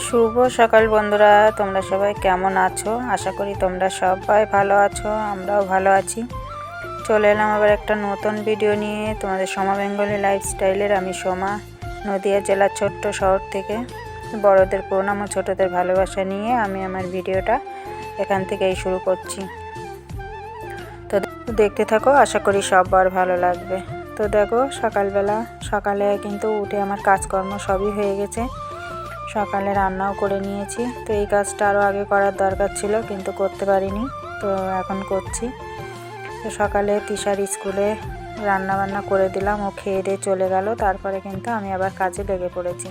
শুভ সকাল বন্ধুরা, তোমরা সবাই কেমন আছো? আশা করি তোমরা সবাই ভালো আছো, আমরাও ভালো আছি। চলে এলাম আবার একটা নতুন ভিডিও নিয়ে তোমাদের সোমা বেঙ্গলি লাইফস্টাইলের। আমি সোমা, নদিয়া জেলার ছোট্ট শহর থেকে। বড়দের প্রণাম ও ছোটদের ভালোবাসা নিয়ে আমি আমার ভিডিওটা এখান থেকেই শুরু করছি। তো দেখতে থাকো, আশা করি সবার ভালো লাগবে। তো দেখো, সকালে কিন্তু উঠে আমার কাজকর্ম সবই হয়ে গেছে। সকালে রান্নাও করে নিয়েছি। তো এই কাজটা আরও আগে করার দরকার ছিল, কিন্তু করতে পারিনি, তো এখন করছি। তো সকালে তিশার স্কুলে রান্না করে দিলাম, ও খেয়ে দিয়ে চলে গেল। তারপরে কিন্তু আমি আবার কাজে লেগে পড়েছি।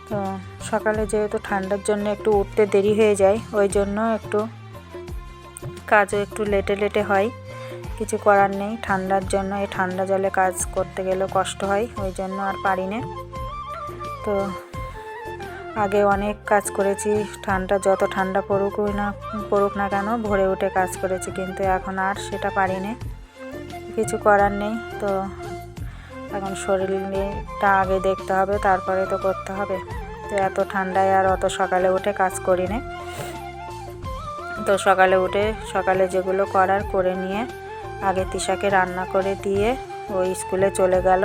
তো সকালে যেহেতু ঠান্ডার জন্য একটু উঠতে দেরি হয়ে যায়, ওই জন্য একটু কাজও একটু লেটে হয়। কিছু করার নেই, ঠান্ডার জন্য এই ঠান্ডা জলে কাজ করতে গেলেও কষ্ট হয়, ওই জন্য আর পারি না। তো আগে অনেক কাজ করেছি, যত ঠান্ডা পড়ুক না কেন ভোরে উঠে কাজ করেছি, কিন্তু এখন আর সেটা পারি না, কিছু করার নেই। তো এখন শরীরটা আগে দেখতে হবে, তারপরে তো করতে হবে। তো এত ঠান্ডায় আর অত সকালে উঠে কাজ করি না। তো সকালে যেগুলো করার করে নিয়ে আগে তিশাকে রান্না করে দিয়ে ও স্কুলে চলে গেল।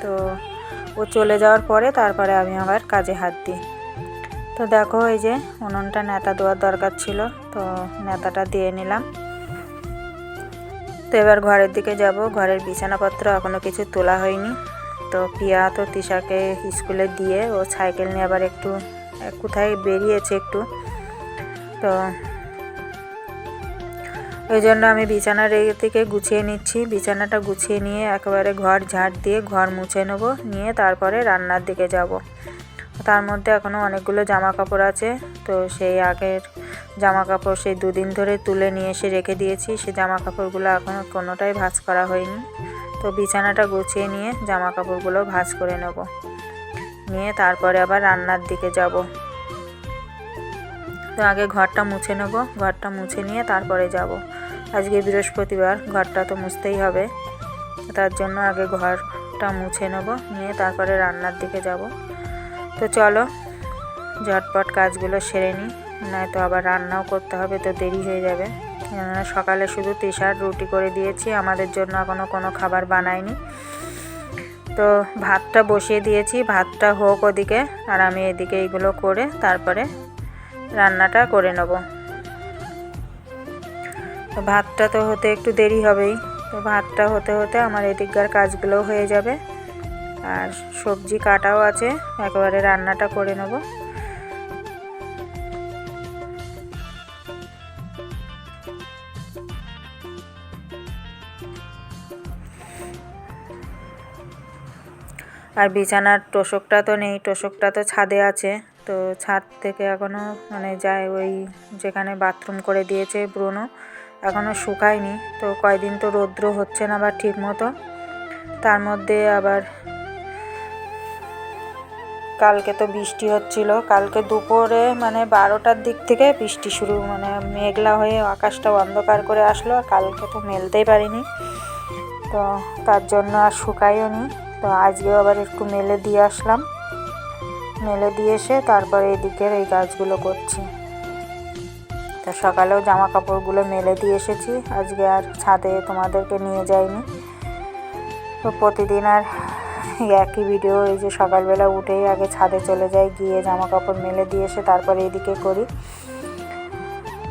তো ও চলে যাওয়ার পরে তারপরে আমি আবার কাজে হাত দিই। তো দেখো, এই যে উনুনটা নেতা দেওয়ার দরকার ছিল, তো নেতাটা দিয়ে নিলাম। তো এবার ঘরের দিকে যাব। ঘরের বিছানাপত্র এখনও কিছু তোলা হয়নি। তো পিয়া তো তিশাকে স্কুলে দিয়ে ও সাইকেল নিয়ে আবার একটু কোথায় বেরিয়েছে একটু, তো ওই জন্য আমি বিছানার থেকে গুছিয়ে নিচ্ছি। বিছানাটা গুছিয়ে নিয়ে একেবারে ঘর ঝাড় দিয়ে ঘর মুছে নেব, নিয়ে তারপরে রান্নার দিকে যাব। তার মধ্যে এখনও অনেকগুলো জামা কাপড় আছে। তো সেই আগের জামা কাপড় সেই দুদিন ধরে তুলে নিয়ে এসে রেখে দিয়েছি, সেই জামা কাপড়গুলো এখনও কোনোটাই ভাঁজ করা হয়নি। তো বিছানাটা গুছিয়ে নিয়ে জামা কাপড়গুলো ভাঁজ করে নেব, নিয়ে তারপরে আবার রান্নার দিকে যাব। তো আগে ঘরটা মুছে নেব, ঘরটা মুছে নিয়ে তারপরে যাব। আজকে বৃহস্পতিবার, ঘরটা তো মুছতেই হবে, তার জন্য আগে ঘরটা মুছে নেব, নিয়ে তারপরে রান্নার দিকে যাব। তো চলো ঝটপট কাজগুলো সেরে নিই, নয়তো আবার রান্নাও করতে হবে, তো দেরি হয়ে যাবে। সকালে শুধু তিশার রুটি করে দিয়েছি, আমাদের জন্য এখনও কোনো খাবার বানাইনি। তো ভাতটা বসিয়ে দিয়েছি, ভাতটা হোক ওদিকে, আর আমি এদিকে এইগুলো করে তারপরে রান্নাটা করে নেব। তো ভাতটা তো হতে একটু দেরি হবেই, তো ভাতটা হতে হতে আমার এদিককার কাজগুলোও হয়ে যাবে, আর সবজি কাটাও আছে, একেবারে রান্নাটা করে নেব। আর বিছানার তোষকটা তো নেই, তোষকটা তো ছাদে আছে। তো ছাদ থেকে এখনও যায় ওই যেখানে বাথরুম করে দিয়েছে ব্রুনো, এখনও শুকায়নি। তো কয়দিন তো রৌদ্র হচ্ছে না আবার ঠিক মতো, তার মধ্যে আবার কালকে তো বৃষ্টি হচ্ছিল। কালকে দুপুরে 12টার দিক থেকে বৃষ্টি শুরু, মেঘলা হয়ে আকাশটা অন্ধকার করে আসলো, আর কালকে তো মেলতেই পারিনি, তো তার জন্য আর শুকাইও নি। তো আজকেও আবার একটু মেলে দিয়ে আসলাম, মেলে দিয়ে এসে তারপরে এদিকের এই কাজগুলো করছি। তো সকালেও জামা কাপড়গুলো মেলে দিয়ে এসেছি, আজকে আর ছাদে তোমাদেরকে নিয়ে যাইনি। তো প্রতিদিন আর একই ভিডিও, এই যে সকালবেলা উঠেই আগে ছাদে চলে যাই, গিয়ে জামা কাপড় মেলে দিয়ে এসে তারপরে এদিকে করি।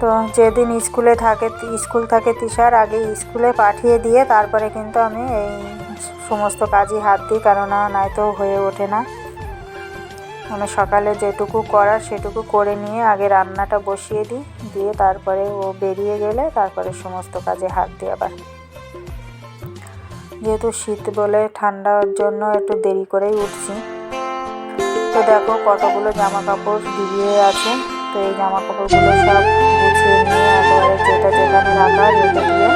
তো যেদিন স্কুল থাকে তিশার, আগে স্কুলে পাঠিয়ে দিয়ে তারপরে কিন্তু আমি এই সমস্ত কাজই হাত দিই, কেননা নয়তো হয়ে ওঠে না। সকালে যেটুকু করার সেটুকু করে নিয়ে আগে রান্নাটা বসিয়ে দিই, দিয়ে তারপরে ও বেরিয়ে গেলে তারপরে সমস্ত কাজে হাত দিই আবার। যেহেতু শীত বলে ঠান্ডার জন্য একটু দেরি করেই উঠছি। তো দেখো কতগুলো জামা কাপড় ভিজিয়ে আছে, তো এই জামা কাপড়গুলো সব গুছিয়ে নিয়ে একেবারে যেখানে রাখা রেখে দিয়ে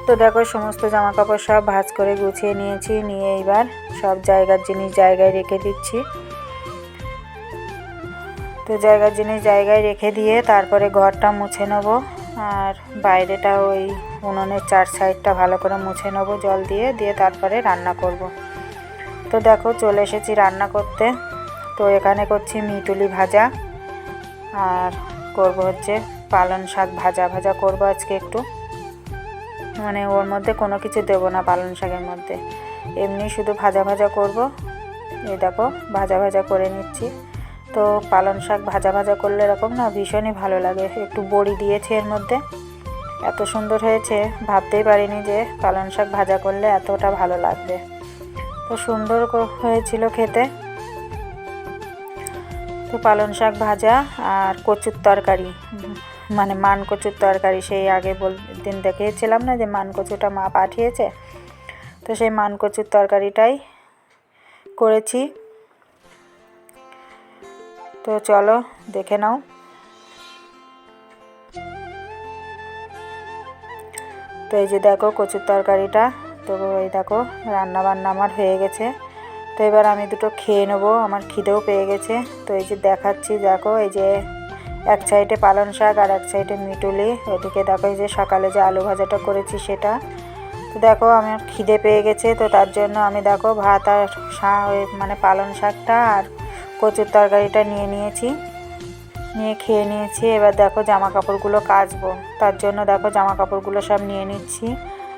তো দেখো সমস্ত জামা কাপড় সব ভাঁজ করে গুছিয়ে নিয়েছি, নিয়ে এইবার সব জায়গার জিনিস জায়গায় রেখে দিচ্ছি। তো জায়গার জিনিস জায়গায় রেখে দিয়ে তারপরে ঘরটা মুছে নেব, আর বাইরেটা ওই উনুনের চার সাইডটা ভালো করে মুছে নেব জল দিয়ে দিয়ে তারপরে রান্না করব। তো দেখো চলে এসেছি রান্না করতে। তো এখানে করছি মিটুলি ভাজা, আর করব হচ্ছে পালং শাক ভাজা করব আজকে একটু, মানে ওর মধ্যে কোনো কিছু দেবো না পালং শাকের মধ্যে, এমনি শুধু ভাজা করব। এই দেখো ভাজা করে নিচ্ছি। তো পালং শাক ভাজা করলে এরকম না ভীষণই ভালো লাগে। একটু বড়ি দিয়েছি এর মধ্যে, এত সুন্দর হয়েছে, ভাবতেই পারিনি যে পালং শাক ভাজা করলে এতটা ভালো লাগবে। তো সুন্দর হয়েছিল খেতে। তো পালং শাক ভাজা আর কচুর তরকারি, মানে মান কচুর তরকারি, সেই আগে দিন দেখিয়েছিলাম না যে মান কচুটা মা পাঠিয়েছে, তো সেই মান কচুর তরকারিটাই করেছি। তো চলো দেখে নাও। তো এই যে দেখো কচুর তরকারিটা, তো এই দেখো রান্না বান্না আমার হয়ে গেছে। তো এবার আমি দুটো খেয়ে নেবো, আমার খিদেও পেয়ে গেছে। তো এই যে দেখাচ্ছি, দেখো এই যে এক সাইডে পালং শাক আর এক সাইডে মিটুলি, ওদিকে দেখো এই যে সকালে যে আলু ভাজাটা করেছি সেটা। তো দেখো আমার খিদে পেয়ে গেছে, তো তার জন্য আমি দেখো ভাত আর মানে পালং শাকটা আর কচুর তরকারিটা নিয়ে খেয়ে নিয়েছি। এবার দেখো জামা কাপড়গুলো কাচবো, তার জন্য দেখো জামা কাপড়গুলো সব নিয়ে নিচ্ছি।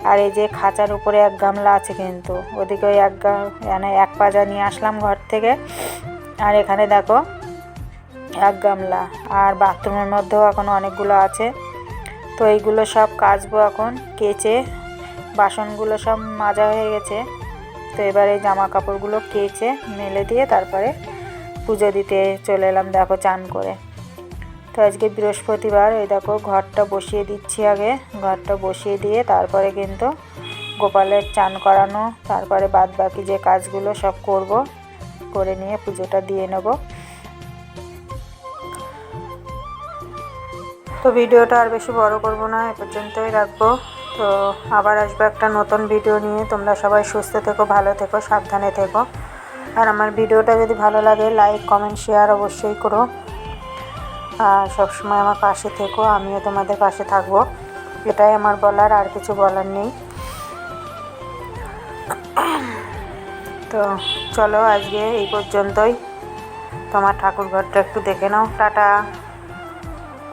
আর এই যে খাঁচার উপরে এক গামলা আছে, কিন্তু ওদিকে ওই মানে এক পাজা নিয়ে আসলাম ঘর থেকে, আর এখানে দেখো এক গামলা, আর বাথরুমের মধ্যেও এখন অনেকগুলো আছে। তো এইগুলো সব কাচবো এখন কেচে, বাসনগুলো সব মাজা হয়ে গেছে। তো এবার এই জামা কাপড়গুলো কেচে মেলে দিয়ে তারপরে পুজো দিতে চলে এলাম দেখো চান করে। তো আজকে বৃহস্পতিবার, এই দেখো ঘরটা বসিয়ে দিচ্ছি, আগে ঘরটা বসিয়ে দিয়ে তারপরে কিন্তু গোপালের চান করানো, তারপরে বাদ বাকি যে কাজগুলো সব করে নিয়ে পুজোটা দিয়ে নেব। তো ভিডিওটা আর বেশি বড় করব না, এ পর্যন্তই রাখবো। তো আবার আসবো একটা নতুন ভিডিও নিয়ে। তোমরা সবাই সুস্থ থেকো, ভালো থেকো, সাবধানে থেকো। আর আমার ভিডিওটা যদি ভালো লাগে লাইক কমেন্ট শেয়ার অবশ্যই করো, আর সবসময় আমার পাশে থেকো, আমিও তোমাদের পাশে থাকবো। এটাই আমার বলার, আর কিছু বলার নেই। তো চলো আজকে এই পর্যন্তই। তোমার ঠাকুর ঘরটা একটু দেখে নাও। টাটা।